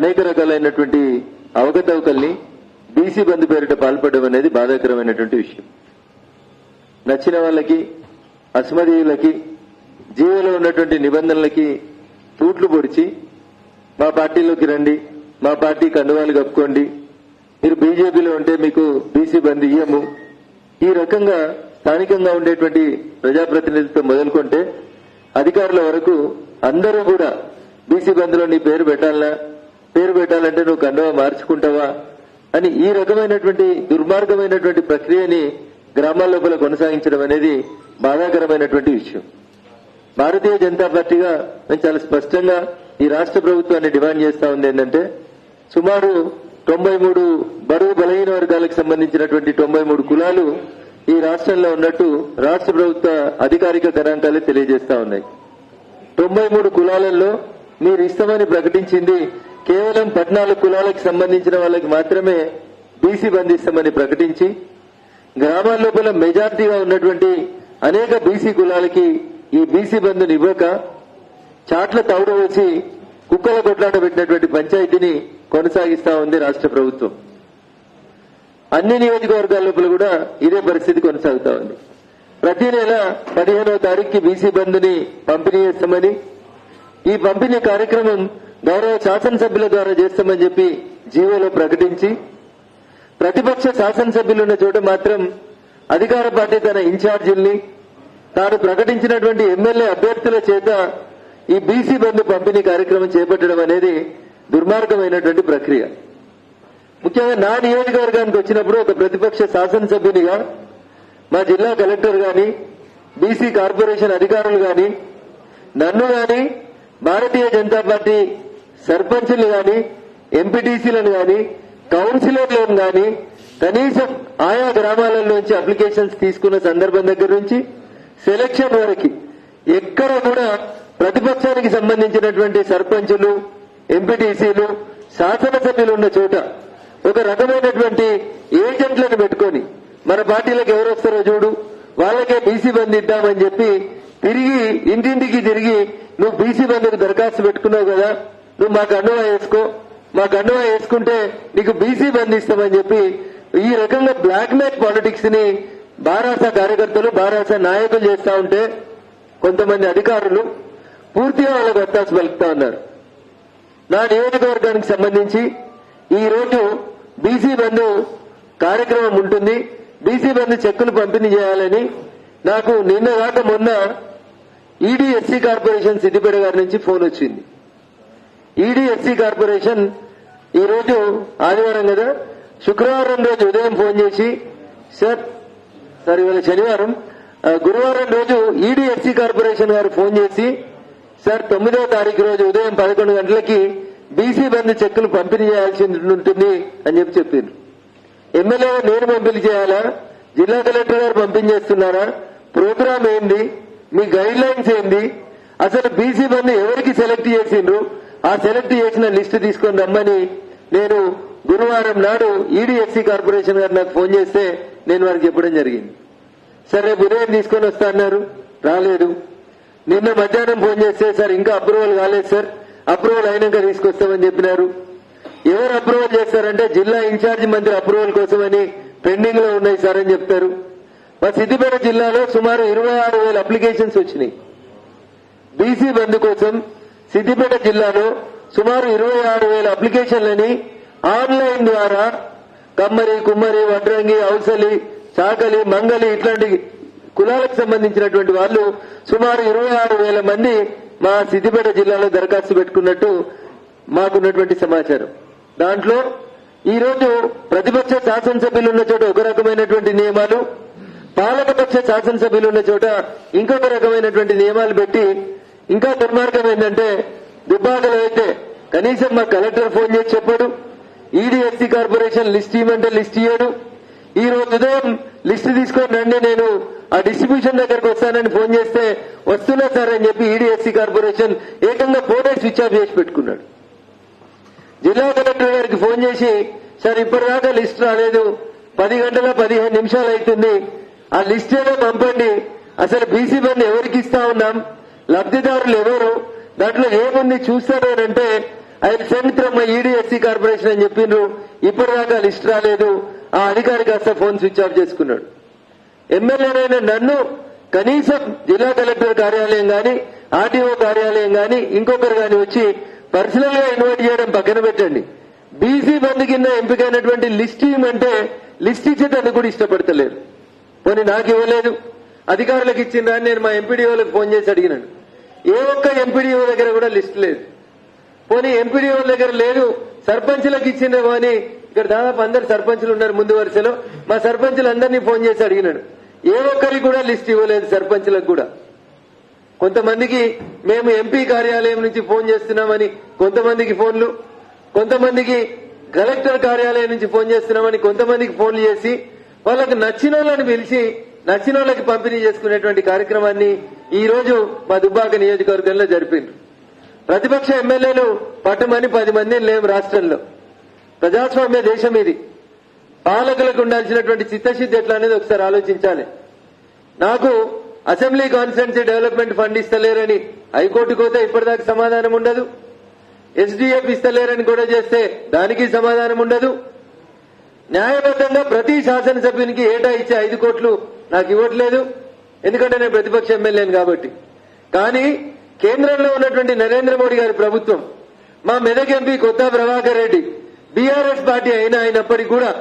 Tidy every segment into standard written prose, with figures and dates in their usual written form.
అనేక రకాలైనటువంటి అవకతవకల్ని బీసీ బంధు పేరిట పాల్పడడం అనేది బాధాకరమైనటువంటి విషయం. నచ్చిన వాళ్ళకి, అస్మదీయులకి, జీవోలో ఉన్నటువంటి నిబంధనలకి తూట్లు పొడిచి మా పార్టీలోకి రండి, మా పార్టీ కండువాలు కప్పుకోండి, మీరు బీజేపీలో ఉంటే మీకు బీసీ బంధు ఇయ్యము, ఈ రకంగా స్థానికంగా ఉండేటువంటి ప్రజాప్రతినిధులతో మొదలుకుంటే అధికారుల వరకు అందరూ కూడా బీసీ బంధులో నీ పేరు పెట్టాలనా, పేరు పెట్టాలంటే నువ్వు కండువా మార్చుకుంటావా అని ఈ రకమైనటువంటి దుర్మార్గమైనటువంటి ప్రక్రియని గ్రామాల లోపల కొనసాగించడం అనేది బాధాకరమైనటువంటి విషయం. భారతీయ జనతా పార్టీగా మేము చాలా స్పష్టంగా ఈ రాష్ట్ర ప్రభుత్వాన్ని డిమాండ్ చేస్తా ఉంది ఏంటంటే, సుమారు 93 బడుగు బలహీన వర్గాలకు సంబంధించినటువంటి 93 కులాలు ఈ రాష్ట్రంలో ఉన్నట్టు రాష్ట్ర ప్రభుత్వ అధికారిక గణాంకాలే తెలియజేస్తా ఉన్నాయి. 93 కులాలలో మీరు ఇస్తామని ప్రకటించింది కేవలం 14 కులాలకు సంబంధించిన వాళ్ళకి మాత్రమే బీసీ బంధు ఇస్తామని ప్రకటించి, గ్రామాల లోపల మెజార్టీగా ఉన్నటువంటి అనేక బీసీ కులాలకి ఈ బీసీ బంధుని ఇవ్వక చాట్ల తౌడు వచ్చి కుక్కల కొట్లాట పెట్టినటువంటి పంచాయతీని కొనసాగిస్తా ఉంది రాష్ట్ర ప్రభుత్వం. అన్ని నియోజకవర్గాల లోపల కూడా ఇదే పరిస్థితి కొనసాగుతా ఉంది. ప్రతి నెల 15వ తారీఖుకి బీసీ బంధుని పంపిణీ చేస్తామని, ఈ పంపిణీ కార్యక్రమం గౌరవ శాసనసభ్యుల ద్వారా చేస్తామని చెప్పి జీవోలో ప్రకటించి, ప్రతిపక్ష శాసనసభ్యులున్న చోట మాత్రం అధికార పార్టీ తన ఇన్ఛార్జీల్ని, తాను ప్రకటించినటువంటి ఎమ్మెల్యే అభ్యర్థుల చేత ఈ బీసీ బంధు పంపిణీ కార్యక్రమం చేపట్టడం అనేది దుర్మార్గమైనటువంటి ప్రక్రియ. ముఖ్యంగా నా నియోజకవర్గానికి వచ్చినప్పుడు ఒక ప్రతిపక్ష శాసనసభ్యునిగా మా జిల్లా కలెక్టర్ గాని, బీసీ కార్పొరేషన్ అధికారులు గాని, నన్ను గాని, భారతీయ జనతా పార్టీ సర్పంచులు గాని, ఎంపీటీసీలను గాని, కౌన్సిలర్లను గాని కనీసం ఆయా గ్రామాల నుంచి అప్లికేషన్స్ తీసుకున్న సందర్భం దగ్గర నుంచి సెలక్షన్ వరకు ఎక్కడ కూడా ప్రతిపక్షానికి సంబంధించినటువంటి సర్పంచులు, ఎంపీటీసీలు, శాసనసభ్యులు ఉన్న చోట ఒక రకమైనటువంటి ఏజెంట్లను పెట్టుకొని మన పార్టీలకు ఎవరు వస్తారో చూడు, వాళ్ళకే బీసీ బంధు ఇద్దామని చెప్పి తిరిగి ఇంటింటికి తిరిగి నువ్వు బీసీ బంధుకు దరఖాస్తు పెట్టుకున్నావు కదా, నువ్వు మా కండువా వేసుకో, మా కండువా వేసుకుంటే నీకు బీసీ బంధు ఇస్తామని చెప్పి ఈ రకంగా బ్లాక్ మెయిల్ పాలిటిక్స్ ని బారాస కార్యకర్తలు, బారాస నాయకులు చేస్తా ఉంటే కొంతమంది అధికారులు పూర్తిగా వాళ్ళకు వత్తాసు పలుకుతా ఉన్నారు. నా నియోజకవర్గానికి సంబంధించి ఈ రోజు బీసీ బంధు కార్యక్రమం ఉంటుంది, బీసీ బంధు చెక్కులు పంపిణీ చేయాలని నాకు నిన్న దాకా మొన్న ఈడీ ఎస్సీ కార్పొరేషన్ సిద్దిపేట గారి నుంచి ఫోన్ వచ్చింది. ఈడీ ఎస్సీ కార్పొరేషన్ ఈ రోజు ఆదివారం కదా, శుక్రవారం రోజు ఉదయం ఫోన్ చేసి, సార్ ఇవాళ శనివారం, గురువారం రోజు ఈడీ ఎస్సీ కార్పొరేషన్ గారు ఫోన్ చేసి, సార్ 9వ తారీఖు రోజు ఉదయం 11 గంటలకి బీసీ బంధు చెక్కులు పంపిణీ చేయాల్సి ఉంటుంది అని చెప్పి చెప్పింది. ఎమ్మెల్యే నేను పంపిణీ చేయాలా, జిల్లా కలెక్టర్ గారు పంపిణీ చేస్తున్నారా, ప్రోగ్రామ్ ఏంది, మీ గైడ్ లైన్స్ ఏంది, అసలు బీసీ బంధు ఎవరికి సెలెక్ట్ చేసిండ్రు, ఆ సెలెక్ట్ చేసిన లిస్టు తీసుకొని రమ్మని నేను గురువారం నాడు ఈడీ ఎస్సీ కార్పొరేషన్ గారు నాకు ఫోన్ చేస్తే నేను వారికి చెప్పడం జరిగింది. సరే ఉదయం తీసుకొని వస్తా అన్నారు, రాలేదు. నిన్న మధ్యాహ్నం ఫోన్ చేస్తే, సార్ ఇంకా అప్రూవల్ కాలేదు సార్, అప్రూవల్ అయినాక తీసుకొస్తామని చెప్పినారు. ఎవరు అప్రూవల్ చేస్తారంటే జిల్లా ఇన్ఛార్జి మంత్రి అప్రూవల్ కోసమని పెండింగ్ లో ఉన్నాయి సార్ అని చెప్తారు. మా సిద్దిపేట జిల్లాలో సుమారు 26,000 అప్లికేషన్స్ వచ్చినాయి బీసీ బంధు కోసం. సిద్దిపేట జిల్లాలో సుమారు 26,000 అప్లికేషన్లని ఆన్లైన్ ద్వారా కమ్మరి, కుమ్మరి, వడ్రంగి, ఔసలి, చాకలి, మంగలి ఇట్లాంటి కులాలకు సంబంధించినటువంటి వాళ్ళు సుమారు 26,000 మంది మా సిద్దిపేట జిల్లాలో దరఖాస్తు పెట్టుకున్నట్టు మాకున్నటువంటి సమాచారం. దాంట్లో ఈ రోజు ప్రతిపక్ష శాసనసభ్యులు ఉన్న చోట ఒక రకమైనటువంటి నియమాలు, పాలకపక్ష శాసనసభ్యులు ఉన్న చోట ఇంకొక రకమైనటువంటి నియమాలు పెట్టి, ఇంకా దుర్మార్గం ఏంటంటే దుబ్బాకలో అయితే కనీసం మా కలెక్టర్ ఫోన్ చేసి చెప్పాడు, ఈడీ ఎస్సీ కార్పొరేషన్ లిస్ట్ ఇవ్వమంటే లిస్ట్ ఇయ్యాడు. ఈ రోజు ఉదయం లిస్టు తీసుకొని రండి, నేను ఆ డిస్ట్రిబ్యూషన్ దగ్గరకు వస్తానని ఫోన్ చేస్తే వస్తున్నా సార్ అని చెప్పి ఈడీ ఎస్సీ కార్పొరేషన్ ఏకంగా ఫోనే స్విచ్ ఆఫ్ చేసి పెట్టుకున్నాడు. జిల్లా కలెక్టర్ గారికి ఫోన్ చేసి, సార్ ఇప్పటిదాకా లిస్ట్ రాలేదు, 10 గంటల 15 నిమిషాలు అవుతుంది, ఆ లిస్ట్ ఏదో పంపండి, అసలు బీసీ బంధు ఎవరికి ఇస్తా ఉన్నాం, లబ్ధిదారులు ఎవరు, దాంట్లో ఏముంది చూస్తారేనంటే ఆయన సెండ్ ఫ్రమ్ ఈడీఎస్సీ కార్పొరేషన్ అని చెప్పిండ్రు. ఇప్పటిదాకా లిస్ట్ రాలేదు. ఆ అధికారి కాస్త ఫోన్ స్విచ్ ఆఫ్ చేసుకున్నాడు. ఎమ్మెల్యేనైనా నన్ను కనీసం జిల్లా కలెక్టర్ కార్యాలయం గాని, ఆర్టీఓ కార్యాలయం గాని, ఇంకొకరు గాని వచ్చి పర్సనల్ గా ఇన్వైట్ చేయడం పక్కన పెట్టండి. బీసీ బంద్ కింద ఎంపికైనటువంటి లిస్ట్ ఇవ్వమంటే లిస్ట్ ఇచ్చేటందుకు కూడా ఇష్టపడతలేరు. పోనీ నాకు ఇవ్వలేదు, అధికారులకు ఇచ్చిందా అని నేను మా ఎంపీడీఓలకు ఫోన్ చేసి అడిగినాను. ఏ ఒక్క ఎంపీడీఓ దగ్గర కూడా లిస్ట్ లేదు. పోనీ ఎంపీడీఓ దగ్గర లేదు, సర్పంచులకు ఇచ్చిందేమో అని ఇక్కడ దాదాపు అందరు సర్పంచులు ఉన్నారు ముందు వరుసలో. మా సర్పంచులందరినీ ఫోన్ చేసి అడిగినాడు. ఏ ఒక్కరికి కూడా లిస్ట్ ఇవ్వలేదు సర్పంచులకు కూడా. కొంతమందికి మేము ఎంపీ కార్యాలయం నుంచి ఫోన్ చేస్తున్నామని కొంతమందికి ఫోన్లు, కొంతమందికి కలెక్టర్ కార్యాలయం నుంచి ఫోన్ చేస్తున్నామని కొంతమందికి ఫోన్లు చేసి వాళ్ళకి నచ్చిన వాళ్ళని పిలిచి నచ్చిన వాళ్ళకి పంపిణీ చేసుకునేటువంటి కార్యక్రమాన్ని ఈ రోజు మా దుబ్బాక నియోజకవర్గంలో జరిపిండ్రు. ప్రతిపక్ష ఎమ్మెల్యేలు పట్టుమని 10 మంది లేము రాష్ట్రంలో. ప్రజాస్వామ్య దేశం ఇది. పాలకులకు ఉండాల్సినటువంటి చిత్తశుద్ధి ఎట్లా అనేది ఒకసారి ఆలోచించాలి. నాకు అసెంబ్లీ కాన్స్టిట్యున్సీ డెవలప్మెంట్ ఫండ్ ఇస్తలేరని హైకోర్టుకు పోతే ఇప్పటిదాకా సమాధానం ఉండదు. ఎస్డీఎఫ్ ఇస్తలేరని కూడా చేస్తే దానికి సమాధానం ఉండదు. న్యాయబద్దంగా ప్రతి శాసనసభ్యునికి ఏటా ఇచ్చే 5 కోట్లు నాకు ఇవ్వట్లేదు, ఎందుకంటే నేను ప్రతిపక్ష ఎమ్మెల్యేను కాబట్టి. కానీ కేంద్రంలో ఉన్నటువంటి నరేంద్ర మోడీ గారి ప్రభుత్వం, మా మెదక్ ఎంపీ కొత్త ప్రభాకర్ రెడ్డి బీఆర్ఎస్ పార్టీ అయినప్పటికీ కూడా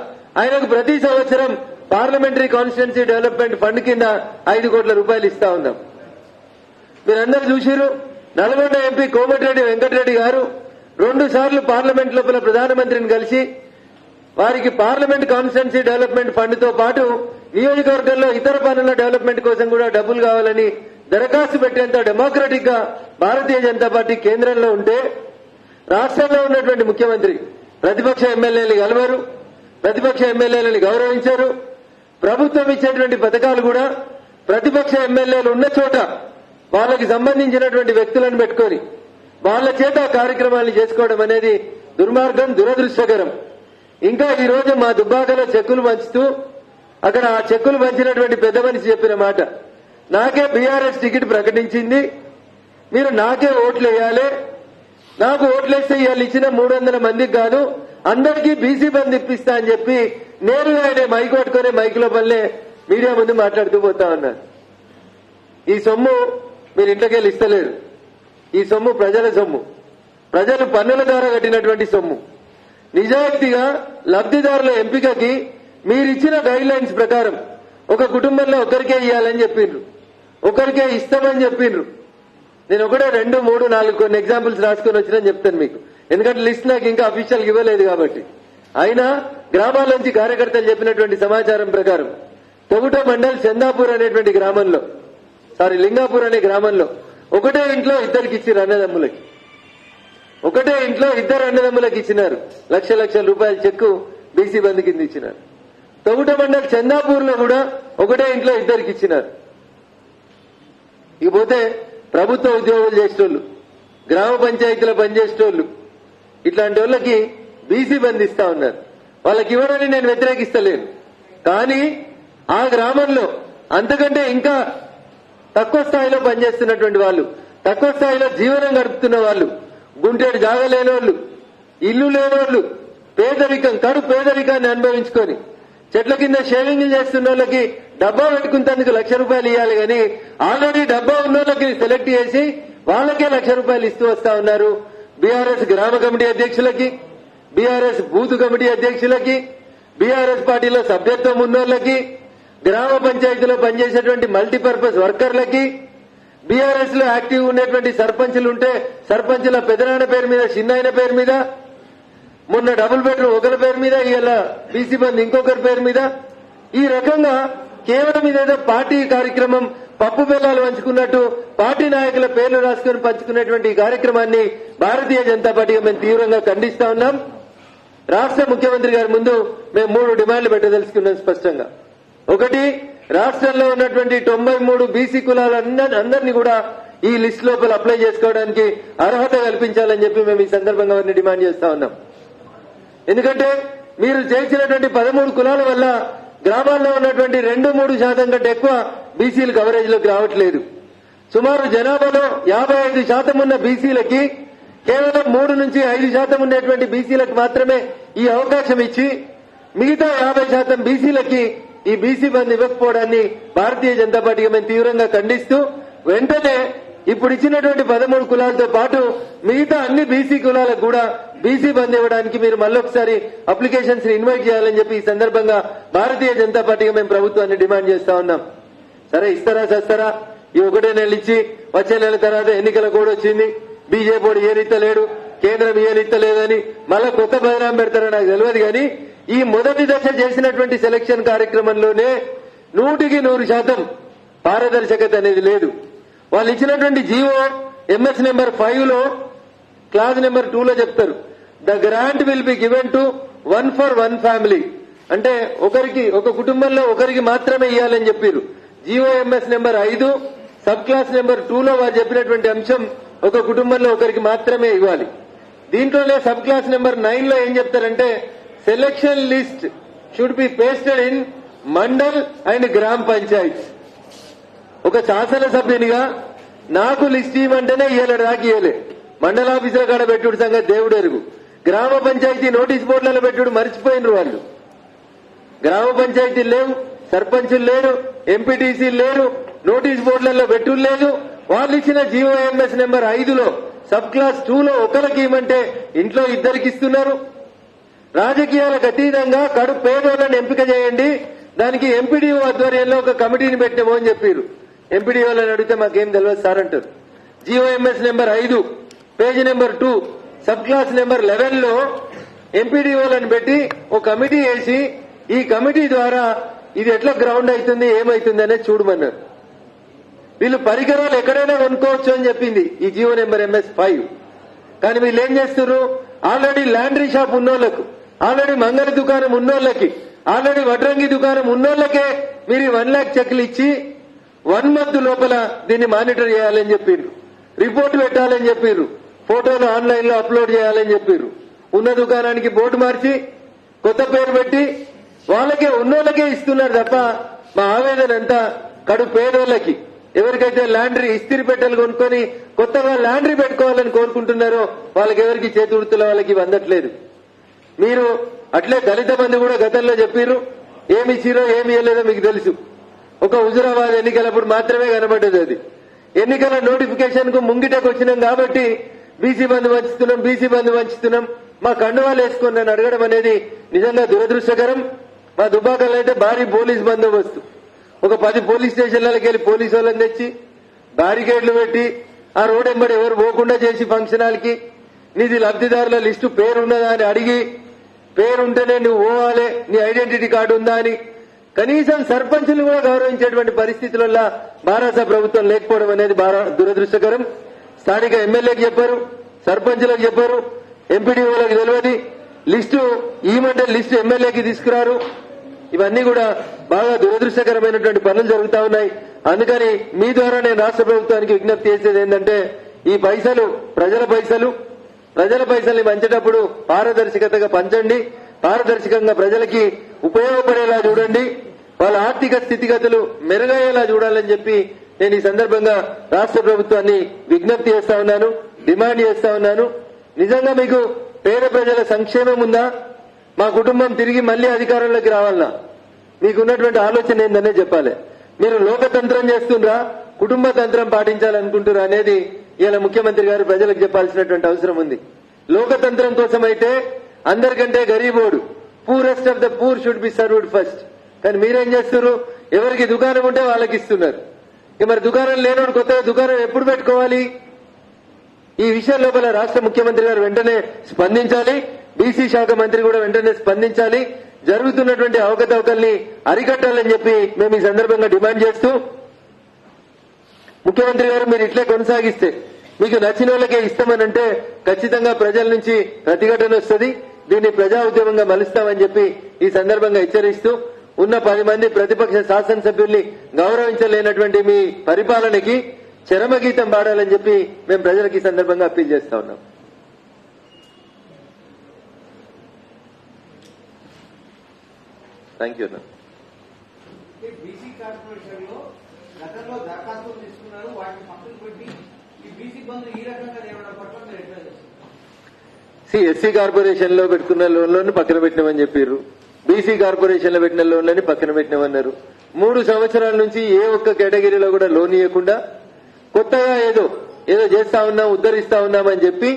ఆయనకు ప్రతి సంవత్సరం పార్లమెంటరీ కాన్స్టిట్యున్సీ డెవలప్మెంట్ ఫండ్ కింద 5 కోట్ల రూపాయలు ఇస్తా ఉన్నాం. మీరందరూ చూసిరు. నల్గొండ ఎంపీ కోమటిరెడ్డి వెంకటరెడ్డి గారు 2 సార్లు పార్లమెంట్ లోపల ప్రధానమంత్రిని కలిసి వారికి పార్లమెంట్ కాన్స్టిట్యున్సీ డెవలప్మెంట్ ఫండ్ తో పాటు నియోజకవర్గంలో ఇతర పనుల డెవలప్మెంట్ కోసం కూడా డబ్బులు కావాలని దరఖాస్తు పెట్టేంత డెమోక్రటిక్ గా భారతీయ జనతా పార్టీ కేంద్రంలో ఉంటే, రాష్ట్రంలో ఉన్నటువంటి ముఖ్యమంత్రి ప్రతిపక్ష ఎమ్మెల్యేలు కలవరు, ప్రతిపక్ష ఎమ్మెల్యేలను గౌరవించారు. ప్రభుత్వం ఇచ్చేటువంటి పథకాలు కూడా ప్రతిపక్ష ఎమ్మెల్యేలు ఉన్న చోట వాళ్ళకి సంబంధించినటువంటి వ్యక్తులను పెట్టుకొని వాళ్ళ చేత కార్యక్రమాలు చేసుకోవడం అనేది దుర్మార్గం, దురదృష్టకరం. ఇంకా ఈ రోజు మా దుబ్బాకలో చెక్కులు పంచుతూ అక్కడ ఆ చెక్కులు పంచినటువంటి పెద్ద మనిషి చెప్పిన మాట, నాకే బీఆర్ఎస్ టికెట్ ప్రకటించింది, మీరు నాకే ఓట్లు వేయాలి, నాకు ఓట్లేస్తే ఇవాళ ఇచ్చిన 300 మందికి కాదు అందరికీ బీసీ బంద్ ఇప్పిస్తా అని చెప్పి నేరుగా ఆయన మైక్ పట్టుకునే మైక్ లోపలనే మీడియా ముందు మాట్లాడుతూ పోతా ఉన్నారు. ఈ సొమ్ము మీరు ఇంట్లోకెళ్ళి ఇస్తలేరు. ఈ సొమ్ము ప్రజల సొమ్ము, ప్రజలు పన్నుల ద్వారా కట్టినటువంటి సొమ్ము. నిజాయితీగా లబ్దిదారుల ఎంపికకి మీరిచ్చిన గైడ్ లైన్స్ ప్రకారం ఒక కుటుంబంలో ఒకరికే ఇవ్వాలని చెప్పిండ్రు, ఒకరికే ఇస్తామని చెప్పిండ్రు. నేను ఒకటే 2, 3, 4 కొన్ని ఎగ్జాంపుల్స్ రాసుకొని వచ్చినని చెప్తాను మీకు, ఎందుకంటే లిస్ట్ నాకు ఇంకా అఫీషియల్ ఇవ్వలేదు కాబట్టి. అయినా గ్రామాల నుంచి కార్యకర్తలు చెప్పినటువంటి సమాచారం ప్రకారం తొగుట మండల్ చందాపూర్ అనేటువంటి గ్రామంలో, లింగాపూర్ అనే గ్రామంలో ఒకటే ఇంట్లో ఇద్దరికి ఇచ్చారు అన్నదమ్ములకి. ఒకటే ఇంట్లో 2 అన్నదమ్ములకు ఇచ్చినారు. లక్షల రూపాయల చెక్కు బీసీ బంద్ కింద ఇచ్చినారు. తొగుట మండల్ చందాపూర్ లో కూడా ఒకటే ఇంట్లో 2కి ఇచ్చినారు. ఇకపోతే ప్రభుత్వ ఉద్యోగులు చేసేటోళ్లు, గ్రామ పంచాయతీలో పనిచేసేటోళ్లు, ఇట్లాంటి వాళ్ళకి బీసీ బంద్ ఇస్తా ఉన్నారు. వాళ్ళకి ఇవ్వడాన్ని నేను వ్యతిరేకిస్తలేను. కానీ ఆ గ్రామంలో అంతకంటే ఇంకా తక్కువ స్థాయిలో పనిచేస్తున్నటువంటి వాళ్ళు, తక్కువ స్థాయిలో జీవనం గడుపుతున్న వాళ్ళు, గుంటేడు జాగా లేనోళ్లు, ఇల్లు లేనోళ్లు, పేదరికం కడు పేదరికాన్ని అనుభవించుకొని చెట్ల కింద షేవింగ్లు చేస్తున్న వాళ్ళకి డబ్బా పెట్టుకున్నందుకు ₹1,00,000 ఇవ్వాలి కానీ ఆల్రెడీ డబ్బా ఉన్న వాళ్ళకి సెలెక్ట్ చేసి వాళ్ళకే ₹1,00,000 ఇస్తూ వస్తా ఉన్నారు. బీఆర్ఎస్ గ్రామ కమిటీ అధ్యక్షులకి, బీఆర్ఎస్ బూత్ కమిటీ అధ్యక్షులకి, బీఆర్ఎస్ పార్టీలో సభ్యత్వం ఉన్నోళ్లకి, గ్రామ పంచాయతీలో పనిచేసేటువంటి మల్టీపర్పస్ వర్కర్లకి, బీఆర్ఎస్ లో యాక్టివ్ ఉన్నటువంటి సర్పంచులు ఉంటే సర్పంచుల పెదనాన్న పేరు మీద, చిన్నాయన పేరు మీద, మొన్న డబుల్ బెడ్రూమ్ ఒకరి పేరు మీద, ఇలా బీసీ బంద్ ఇంకొకరి పేరు మీద, ఈ రకంగా కేవలం ఇదేదో పార్టీ కార్యక్రమం పప్పు బెల్లాలు పంచుకున్నట్టు పార్టీ నాయకుల పేర్లు రాసుకుని పంచుకునేటువంటి ఈ కార్యక్రమాన్ని భారతీయ జనతా పార్టీగా మేము తీవ్రంగా ఖండిస్తా ఉన్నాం. రాష్ట్ర ముఖ్యమంత్రి గారి ముందు మేము 3 డిమాండ్లు పెట్టదలుచుకున్నాం స్పష్టంగా. ఒకటి, రాష్ట్రంలో ఉన్నటువంటి 93 బీసీ కులాలందరినీ కూడా ఈ లిస్ట్ లోపల అప్లై చేసుకోవడానికి అర్హత కల్పించాలని చెప్పి మేము ఈ సందర్భంగా వారిని డిమాండ్ చేస్తా ఉన్నాం. ఎందుకంటే మీరు చేసినటువంటి 13 కులాల వల్ల గ్రామాల్లో ఉన్నటువంటి 2-3% కంటే ఎక్కువ బీసీలు కవరేజ్ లోకి రావట్లేదు. సుమారు జనాభాలో 55% ఉన్న బీసీలకి కేవలం 3 నుంచి 5% ఉండేటువంటి బీసీలకు మాత్రమే ఈ అవకాశం ఇచ్చి మిగతా 50% బీసీలకి ఈ బీసీ బంద్ ఇవ్వకపోవడాన్ని భారతీయ జనతా పార్టీగా మేము తీవ్రంగా ఖండిస్తూ వెంటనే ఇప్పుడు ఇచ్చినటువంటి 13 కులాలతో పాటు మిగతా అన్ని బీసీ కులాలకు కూడా బీసీ బంద్ ఇవ్వడానికి మీరు మళ్ళొకసారి అప్లికేషన్స్ ని ఇన్వైట్ చేయాలని చెప్పి ఈ సందర్భంగా భారతీయ జనతా పార్టీగా మేము ప్రభుత్వాన్ని డిమాండ్ చేస్తా ఉన్నాం. సరే ఇస్తారా చేస్తారా, ఈ 1 నెల ఇచ్చి వచ్చే నెల తర్వాత ఎన్నికల కోడ్ వచ్చింది, బీజేపీ వాడు ఏనిత్తలేడు, కేంద్రం ఏనిత్తలేదని మళ్ళా కొత్త బదనాం పెడతారో నాకు తెలియదు. కానీ ఈ మొదటి దశ చేసినటువంటి సెలక్షన్ కార్యక్రమంలోనే 100% పారదర్శకత అనేది లేదు. వాళ్ళు ఇచ్చినటువంటి జీవో ఎంఎస్ నెంబర్ 5లో క్లాజ్ నెంబర్ 2లో చెప్తారు, the grant will be given to 1 for 1 family. అంటే ఒక కుటుంబంలో ఒకరికి మాత్రమే ఇవ్వాలని చెప్పారు. GO MS number 5 sub class number 2లో వారు చెప్పినటువంటి అంశం ఒక కుటుంబంలో ఒకరికి మాత్రమే ఇవ్వాలి. దీంట్లోనే సబ్ క్లాస్ నెంబర్ 9లో ఏం చెప్తారంటే selection list should be pasted in mandal and గ్రామ పంచాయత్. ఒక శాసనసభ్యునిగా నాకు లిస్ట్ ఇవ్వమంటేనే ఇయ్యలేడు, నాకు ఇయ్యలే. మండల ఆఫీసుల కాడ పెట్టుడు సంగతి దేవుడు ఎరుగు. గ్రామ పంచాయతీ నోటీస్ బోర్డులలో పెట్టుడు మర్చిపోయినరు వాళ్ళు. గ్రామ పంచాయతీలు లేవు, సర్పంచులు లేరు, ఎంపీటీసీలు లేరు, నోటీస్ బోర్డులలో పెట్టుడు లేదు. వాళ్ళు ఇచ్చిన జీఓఎంఎస్ నెంబర్ 5లో సబ్ క్లాస్ 2లో ఒకరికి ఇవ్వమంటే ఇంట్లో ఇద్దరికి ఇస్తున్నారు. రాజకీయాలకు అతీతంగా కడు పేదోళ్లను ఎంపిక చేయండి, దానికి ఎంపీడీఓ ఆధ్వర్యంలో ఒక కమిటీని పెట్టామో అని చెప్పారు. ఎంపీడీఓలను అడిగితే మాకేం తెలియదు సార్ అంటారు. GO MS number 5 page number 2 sub class number 11లో ఎంపీడీఓలను పెట్టి ఒక కమిటీ వేసి ఈ కమిటీ ద్వారా ఇది ఎట్లా గ్రౌండ్ అవుతుంది ఏమైతుంది అనేది చూడమన్నారు. వీళ్ళు పరికరాలు ఎక్కడైనా కొనుక్కోవచ్చు అని చెప్పింది ఈ జీవో నెంబర్ ఎంఎస్ 5. కానీ వీళ్ళు ఏం చేస్తున్నారు, ఆల్రెడీ ల్యాండ్రీ షాప్ ఉన్నోళ్లకు, ఆల్రెడీ మంగళ దుకాణం ఉన్నోళ్లకి, ఆల్రెడీ వడ్రంగి దుకాణం ఉన్నోళ్లకే మీరు 1 lakh చెక్లు ఇచ్చి 1 month లోపల దీన్ని మానిటర్ చేయాలని చెప్పారు, రిపోర్ట్ పెట్టాలని చెప్పారు, ఫోటోలు ఆన్లైన్ లో అప్లోడ్ చేయాలని చెప్పారు. ఉన్న దుకాణానికి బోర్డు మార్చి కొత్త పేరు పెట్టి వాళ్ళకే ఉన్నోళ్ళకే ఇస్తున్నారు తప్ప మా ఆవేదన అంతా కడు పేదోళ్ళకి, ఎవరికైతే లాండ్రీ ఇస్త్రీ పెట్టెలు కొనుక్కొని కొత్తగా లాండ్రీ పెట్టుకోవాలని కోరుకుంటున్నారో వాళ్ళకి ఎవరికి చేతి వృత్తుల వాళ్ళకి అందట్లేదు. మీరు అట్లే దళిత బంధు కూడా గతంలో చెప్పారు, ఏమి ఇచ్చిరో ఏమి ఇవ్వలేదో మీకు తెలుసు. ఒక హుజురాబాద్ ఎన్నికలప్పుడు మాత్రమే కనబడ్డది అది. ఎన్నికల నోటిఫికేషన్ కు ముంగిటకు వచ్చినాం కాబట్టి బీసీ బంధు వంచుతున్నాం, మా కండువాలు వేసుకుని నన్ను అడగడం అనేది నిజంగా దురదృష్టకరం. మా దుబ్బాకల్లో అయితే భారీ పోలీస్ బందోబస్తు, ఒక 10 పోలీస్ స్టేషన్లకి వెళ్లి పోలీసు వాళ్ళని తెచ్చి బ్యారికేడ్లు పెట్టి ఆ రోడ్ ఎంబడి ఎవరు పోకుండా చేసి ఫంక్షన్ హాల్కి నీది లబ్దిదారుల లిస్టు పేరున్నదా అని అడిగి, పేరుంటేనే నువ్వు పోవాలి, నీ ఐడెంటిటీ కార్డు ఉందా అని కనీసం సర్పంచులు కూడా గౌరవించేటువంటి పరిస్థితులలో భారత ప్రభుత్వం లేకపోవడం అనేది దురదృష్టకరం. స్థానిక ఎమ్మెల్యేకి చెప్పారు, సర్పంచులకు చెప్పారు, ఎంపీడీఓలకు తెలియదు, లిస్టు ఈమంటే లిస్టు ఎమ్మెల్యేకి తీసుకురారు. ఇవన్నీ కూడా బాగా దురదృష్టకరమైనటువంటి పనులు జరుగుతా ఉన్నాయి. అందుకని మీ ద్వారా నేను రాష్ట్ర ప్రభుత్వానికి విజ్ఞప్తి చేసేది ఏంటంటే ఈ పైసలు ప్రజల పైసల్ని పంచేటప్పుడు పారదర్శకతగా పంచండి, పారదర్శకంగా ప్రజలకి ఉపయోగపడేలా చూడండి, వాళ్ళ ఆర్థిక స్థితిగతులు మెరుగయ్యేలా చూడాలని చెప్పి నేను ఈ సందర్భంగా రాష్ట్ర ప్రభుత్వాన్ని విజ్ఞప్తి చేస్తా ఉన్నాను, డిమాండ్ చేస్తా ఉన్నాను. నిజంగా మీకు పేద ప్రజల సంక్షేమం ఉందా, మా కుటుంబం తిరిగి మళ్లీ అధికారంలోకి రావాలన్నా మీకున్నటువంటి ఆలోచన ఏందనే చెప్పాలి. మీరు లోకతంత్రం చేస్తుండ్రా, కుటుంబ తంత్రం పాటించాలనుకుంటురా అనేది ఇలా ముఖ్యమంత్రి గారు ప్రజలకు చెప్పాల్సినటువంటి అవసరం ఉంది. లోకతంత్రం కోసం అయితే అందరికంటే గరీబోడు, poorest of the poor should be served first. కానీ మీరేం చేస్తున్నారు, ఎవరికి దుకాణం ఉంటే వాళ్ళకి ఇస్తున్నారు. మరి దుకాణం లేనోడు కొత్తగా దుకాణం ఎప్పుడు పెట్టుకోవాలి? ఈ విషయం లోపల రాష్ట్ర ముఖ్యమంత్రి గారు వెంటనే స్పందించాలి, బీసీ శాఖ మంత్రి కూడా వెంటనే స్పందించాలి, జరుగుతున్నటువంటి అవకతవకల్ని అరికట్టాలని చెప్పి మేము ఈ సందర్భంగా డిమాండ్ చేస్తూ, ముఖ్యమంత్రి గారు మీరు ఇట్లే కొనసాగిస్తే మీకు నచ్చిన వాళ్ళకే ఇస్తామనంటే ఖచ్చితంగా ప్రజల నుంచి ప్రతిఘటన వస్తుంది, దీన్ని ప్రజా ఉద్యమంగా మలుస్తామని చెప్పి ఈ సందర్భంగా హెచ్చరిస్తూ, ఉన్న 10 మంది ప్రతిపక్ష శాసనసభ్యుల్ని గౌరవించలేనటువంటి మీ పరిపాలనకి చరమగీతం పాడాలని చెప్పి మేము ప్రజలకు ఈ సందర్భంగా అప్పీల్ చేస్తా ఉన్నాం. Thank you. బీసీ కార్పొరేషన్ లో గతంలో దరఖాస్తులు తీసుకున్నారు, వాటిని పక్కన పెట్టి ఈ బీసీ బంధు ఈ రకంగా తేవడం పట్ల మీరు ఎట్లా చేస్తారు? ఎస్సీ కార్పొరేషన్ లో పెట్టుకున్న లోన్లను పక్కన పెట్టినామని చెప్పారు, బీసీ కార్పొరేషన్ లో పెట్టిన లోన్లని పక్కన పెట్టినామన్నారు. 3 సంవత్సరాల నుంచి ఏ ఒక్క కేటగిరీలో కూడా లోన్ ఇవ్వకుండా కొత్తగా ఏదో చేస్తా ఉన్నాం, ఉద్ధరిస్తా ఉన్నామని చెప్పి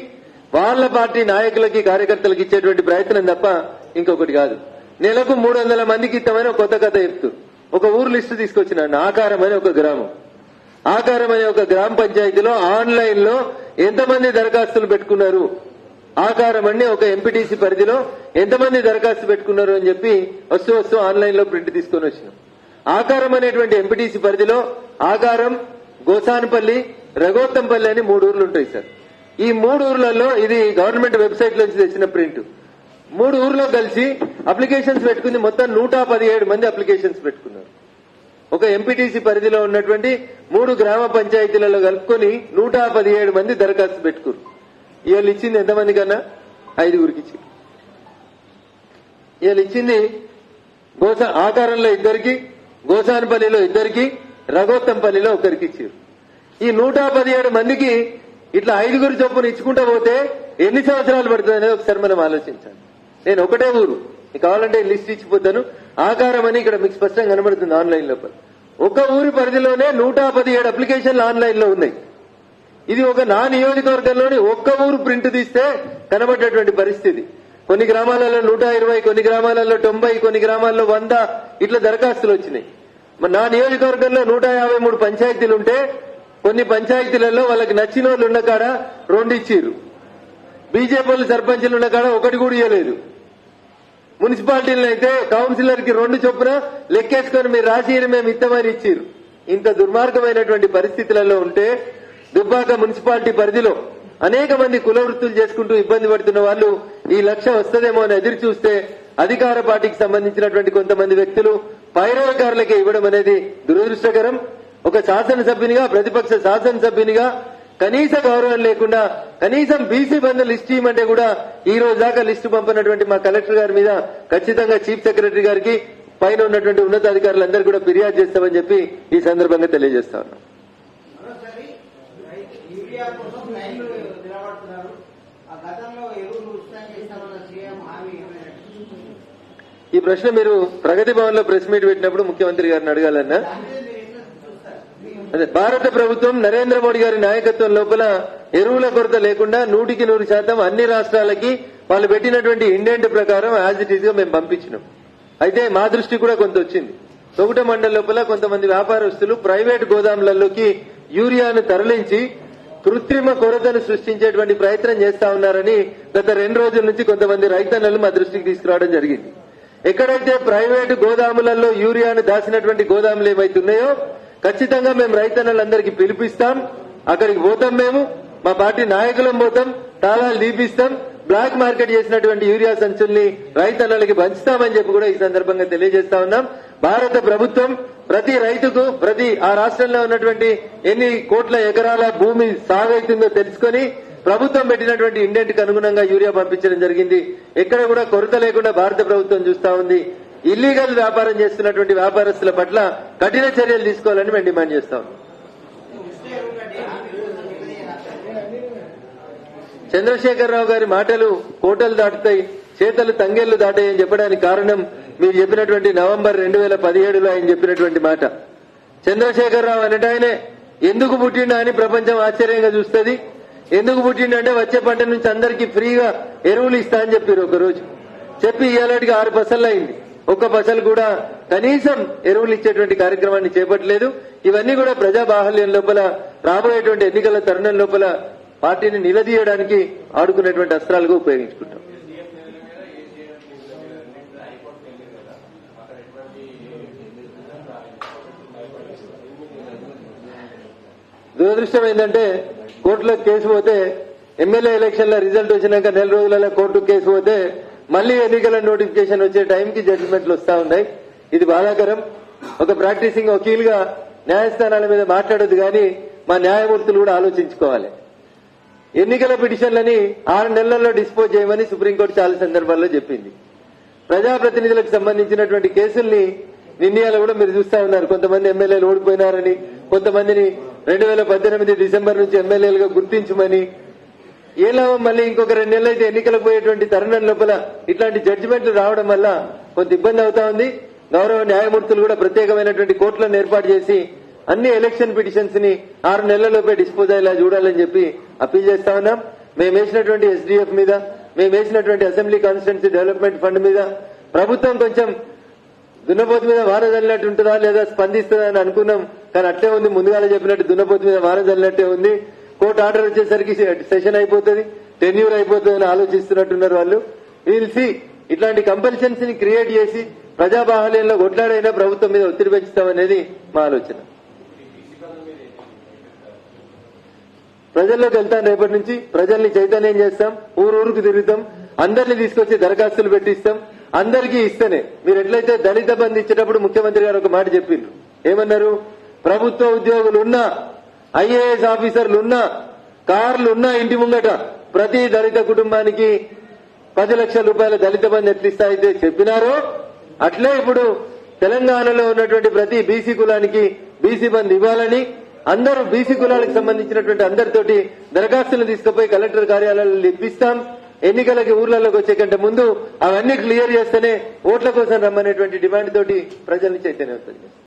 వాళ్ళ పార్టీ నాయకులకి కార్యకర్తలకు ఇచ్చేటువంటి ప్రయత్నం తప్ప ఇంకొకటి కాదు. నెలకు 300 మందికి ఇస్తామని ఒక కొత్త కథ చెప్తూ ఒక ఊరు లిస్టు తీసుకొచ్చినాను. ఆకారం అని ఒక గ్రామం, ఆకారం అనే ఒక గ్రామ పంచాయతీలో ఆన్లైన్ లో ఎంతమంది దరఖాస్తులు పెట్టుకున్నారు, ఆకారం అని ఒక ఎంపీటీసీ పరిధిలో ఎంతమంది దరఖాస్తు పెట్టుకున్నారు అని చెప్పి వస్తూ ఆన్లైన్ లో ప్రింట్ తీసుకొని వచ్చినాం. ఆకారం అనేటువంటి ఎంపీటీసీ పరిధిలో ఆకారం, గోసానపల్లి, రఘోత్తంపల్లి అని 3 ఊర్లు ఉంటాయి సార్. ఈ 3 ఊర్లలో ఇది గవర్నమెంట్ వెబ్సైట్ నుంచి తెచ్చిన ప్రింట్. 3 ఊర్లో కలిసి అప్లికేషన్స్ పెట్టుకుంది. మొత్తం 117 మంది అప్లికేషన్స్ పెట్టుకున్నారు. ఒక ఎంపీటీసీ పరిధిలో ఉన్నటువంటి 3 గ్రామ పంచాయతీలలో కలుపుకొని 117 మంది దరఖాస్తు పెట్టుకున్నారు. ఇవాళ ఇచ్చింది ఎంతమంది కన్నా 5గురికి ఇచ్చింది. ఇవాళ ఇచ్చింది ఆకారంలో 2కి, గోసానపల్లిలో 2కి, రఘోత్తంపల్లిలో 1కి ఇచ్చారు. ఈ 117 మందికి ఇట్లా 5గురు చొప్పున ఇచ్చుకుంటా పోతే ఎన్ని సంవత్సరాలు పడుతుంది అనేది ఒకసారి మనం ఆలోచించాలి. నేను ఒకటే ఊరు, మీకు కావాలంటే లిస్ట్ ఇచ్చిపోతాను. ఆకారం అని ఇక్కడ మీకు స్పష్టంగా కనబడుతుంది ఆన్లైన్ లోపల. ఒక ఊరి పరిధిలోనే 117 అప్లికేషన్లు ఆన్లైన్ లో ఉన్నాయి. ఇది ఒక నా నియోజకవర్గంలోని ఒక్క ఊరు ప్రింట్ తీస్తే కనబడేటువంటి పరిస్థితి. కొన్ని గ్రామాలలో 120, కొన్ని గ్రామాలలో 90, కొన్ని గ్రామాల్లో 100 ఇట్లా దరఖాస్తులు వచ్చినాయి. నా నియోజకవర్గంలో 153 పంచాయతీలు ఉంటే కొన్ని పంచాయతీలలో వాళ్ళకి నచ్చిన వాళ్ళు ఉన్న కాడ 2 ఇచ్చిర్రు. బీజేపీ వాళ్ళు సర్పంచులు ఉన్న కాడ 1 కూడా ఇవ్వలేదు. మున్సిపాలిటీలను అయితే కౌన్సిలర్ కి 2 చొప్పున లెక్కేసుకొని మీరు రాసి మేము ఇస్తామని ఇచ్చిర్రు. ఇంత దుర్మార్గమైనటువంటి పరిస్థితులలో ఉంటే దుబ్బాక మున్సిపాలిటీ పరిధిలో అనేక మంది కుల వృత్తులు చేసుకుంటూ ఇబ్బంది పడుతున్న వాళ్ళు ఈ లక్ష్యం వస్తుందేమో అని ఎదురు చూస్తే అధికార పార్టీకి సంబంధించినటువంటి కొంతమంది వ్యక్తులు పైరవకారులకే ఇవ్వడం అనేది దురదృష్టకరం. ఒక శాసనసభ్యునిగా, ప్రతిపక్ష శాసనసభ్యునిగా కనీస గౌరవం లేకుండా కనీసం బీసీ బంధు లిస్టు ఇవ్వమంటే కూడా ఈ రోజు దాకా లిస్టు పంపినటువంటి మా కలెక్టర్ గారి మీద ఖచ్చితంగా చీఫ్ సెక్రటరీ గారికి పైన ఉన్నటువంటి ఉన్నతాధికారులందరూ కూడా ఫిర్యాదు చేస్తామని చెప్పి ఈ సందర్భంగా తెలియజేస్తా ఉన్నాం. మరోసారి యూరియా కోసం లైన్లు నిలబడుతున్నారు. ఆ గతంలో ఎరువులు ఉచితంగా ఇస్తామన్న సీఎం హామీ ఏమైనా? ఈ ప్రశ్న మీరు ప్రగతి భవన్ లో ప్రెస్ మీట్ పెట్టినప్పుడు ముఖ్యమంత్రి గారిని అడగాలన్నా. అదే భారత ప్రభుత్వం నరేంద్ర మోడీ గారి నాయకత్వం లోపల ఎరువుల కొరత లేకుండా 100% అన్ని రాష్ట్రాలకి వాళ్ళు పెట్టినటువంటి ఇండెంట్ ప్రకారం యాజ్ ఇట్ ఈజ్ గా మేము పంపించినాం. అయితే మా దృష్టి కూడా కొంత వచ్చింది. తొగుట మండల లోపల కొంతమంది వ్యాపారస్తులు ప్రైవేట్ గోదాములలోకి యూరియాను తరలించి కృత్రిమ కొరతను సృష్టించేటువంటి ప్రయత్నం చేస్తా ఉన్నారని గత 2 రోజుల నుంచి కొంతమంది రైతన్నలు మా దృష్టికి తీసుకురావడం జరిగింది. ఎక్కడైతే ప్రైవేటు గోదాములలో యూరియాను దాచినటువంటి గోదాములు ఏమైతున్నాయో ఖచ్చితంగా మేము రైతన్నలందరికీ పిలిపిస్తాం. అక్కడికి పోతాం, మేము మా పార్టీ నాయకులం పోతాం, తాళాలు దీపిస్తాం, బ్లాక్ మార్కెట్ చేసినటువంటి యూరియా సంచుల్ని రైతన్నలకి పంచుతామని చెప్పి కూడా ఈ సందర్భంగా తెలియజేస్తా ఉన్నాం. భారత ప్రభుత్వం ప్రతి రైతుకు ఆ రాష్ట్రంలో ఉన్నటువంటి ఎన్ని కోట్ల ఎకరాల భూమి సాగైతుందో తెలుసుకొని ప్రభుత్వం పెట్టినటువంటి ఇండెంట్ కు అనుగుణంగా యూరియా పంపించడం జరిగింది. ఎక్కడ కూడా కొరత లేకుండా భారత ప్రభుత్వం చూస్తా ఉంది. ఇల్లీగల్ వ్యాపారం చేస్తున్నటువంటి వ్యాపారస్తుల పట్ల కఠిన చర్యలు తీసుకోవాలని మేము డిమాండ్ చేస్తాం. చంద్రశేఖరరావు గారి మాటలు కోటలు దాటుతాయి, చేతలు తంగేళ్లు దాటాయి అని చెప్పడానికి కారణం మీరు చెప్పినటువంటి నవంబర్ 2017లో ఆయన చెప్పినటువంటి మాట. చంద్రశేఖరరావు అనేట ఆయనే ఎందుకు పుట్టిండా అని ప్రపంచం ఆశ్చర్యంగా చూస్తుంది. ఎందుకు పుట్టిండంటే వచ్చే పంట నుంచి అందరికీ ఫ్రీగా ఎరువులు ఇస్తా అని చెప్పారు. ఒక రోజు చెప్పి ఇవాళకి 6 పసలు అయింది. ఒక్క పసలు కూడా కనీసం ఎరువులు ఇచ్చేటువంటి కార్యక్రమాన్ని చేపట్టలేదు. ఇవన్నీ కూడా ప్రజా బాహల్యం లోపల రాబోయేటువంటి ఎన్నికల తరుణం లోపల పార్టీని నిలదీయడానికి ఆడుకునేటువంటి అస్త్రాలుగా ఉపయోగించుకుంటాం. దురదృష్టం ఏంటంటే కోర్టులో కేసు పోతే ఎమ్మెల్యే ఎలక్షన్ల రిజల్ట్ వచ్చినాక 4 రోజులలో కోర్టు కేసు పోతే మళ్లీ ఎన్నికల నోటిఫికేషన్ వచ్చే టైంకి జడ్జిమెంట్లు వస్తా ఉన్నాయి. ఇది బాధాకరం. ఒక ప్రాక్టీసింగ్ వకీల్గా న్యాయస్థానాల మీద మాట్లాడొద్దు కానీ మా న్యాయమూర్తులు కూడా ఆలోచించుకోవాలి. ఎన్నికల పిటిషన్లని 6 నెలల్లో డిస్పోజ్ చేయమని సుప్రీంకోర్టు చాలా సందర్భాల్లో చెప్పింది. ప్రజాప్రతినిధులకు సంబంధించినటువంటి కేసుల్ని నిర్ణయాలు కూడా మీరు చూస్తా ఉన్నారు. కొంతమంది ఎమ్మెల్యేలు ఓడిపోయినారని, కొంతమందిని 2018 డిసెంబర్ నుంచి ఎమ్మెల్యేలుగా గుర్తించమని, ఏ లాభం? మళ్ళీ ఇంకొక 2 నెలలు అయితే ఎన్నికలకు పోయేటువంటి తరుణం లోపల ఇట్లాంటి జడ్జిమెంట్లు రావడం వల్ల కొంత ఇబ్బంది అవుతా ఉంది. గౌరవ న్యాయమూర్తులు కూడా ప్రత్యేకమైనటువంటి కోర్టులను ఏర్పాటు చేసి అన్ని ఎలక్షన్ పిటిషన్స్ ని 6 నెలలలోపే డిస్పోజ్ అయ్యేలా చూడాలని చెప్పి అప్పీల్ చేస్తా ఉన్నాం. మేము వేసినటువంటి SDF మీద, మేము వేసినటువంటి అసెంబ్లీ కాన్స్టిట్యున్సీ డెవలప్మెంట్ ఫండ్ మీద ప్రభుత్వం కొంచెం దున్నపోతు మీద వాన చల్లినట్టు ఉంటుందా లేదా స్పందిస్తుందా అని అనుకున్నాం. కానీ అట్లే ఉంది, ముందుగానే చెప్పినట్టు దున్నపోతు మీద వాన చల్లినట్టే ఉంది. కోర్టు ఆర్డర్ వచ్చేసరికి సెషన్ అయిపోతుంది, టెన్యూర్ అయిపోతుంది అని ఆలోచిస్తున్నట్టున్నారు వాళ్ళు. వీల్ సి ఇట్లాంటి కంపల్షన్స్ ని క్రియేట్ చేసి ప్రజాబాహల్యంలో కొట్లాడైనా ప్రభుత్వం మీద ఒత్తిడి పెంచుతామనేది మా ఆలోచన. ప్రజల్లోకి వెళ్తాం, రేపటి నుంచి ప్రజల్ని చైతన్యం చేస్తాం, ఊరూరుకు తిరుగుతాం, అందరినీ తీసుకొచ్చి దరఖాస్తులు పెట్టిస్తాం. అందరికీ ఇస్తేనే మీరు ఎట్లయితే దళిత బంధు ఇచ్చేటప్పుడు ముఖ్యమంత్రి గారు ఒక మాట చెప్పిండ్రు. ఏమన్నారు? ప్రభుత్వ ఉద్యోగులున్నా, IAS ఆఫీసర్లున్నా, కార్లున్నా ఇంటి ముంగట ప్రతి దళిత కుటుంబానికి 10 లక్షల రూపాయల దళిత బంధు ఎట్లిస్తా అయితే చెప్పినారో అట్లే ఇప్పుడు తెలంగాణలో ఉన్నటువంటి ప్రతి బీసీ కులానికి బీసీ బంధు ఇవ్వాలని అందరూ బీసీ కులాలకు సంబంధించినటువంటి అందరితోటి దరఖాస్తులు తీసుకుపోయి కలెక్టర్ కార్యాలయాల్లో ఇప్పిస్తాం. ఎన్నికలకి ఊర్లలోకి వచ్చే కంటే ముందు అవన్నీ క్లియర్ చేస్తేనే ఓట్ల కోసం రమ్మనేటువంటి డిమాండ్ తోటి ప్రజల్ని చైతన్యవంతం చేస్తాం.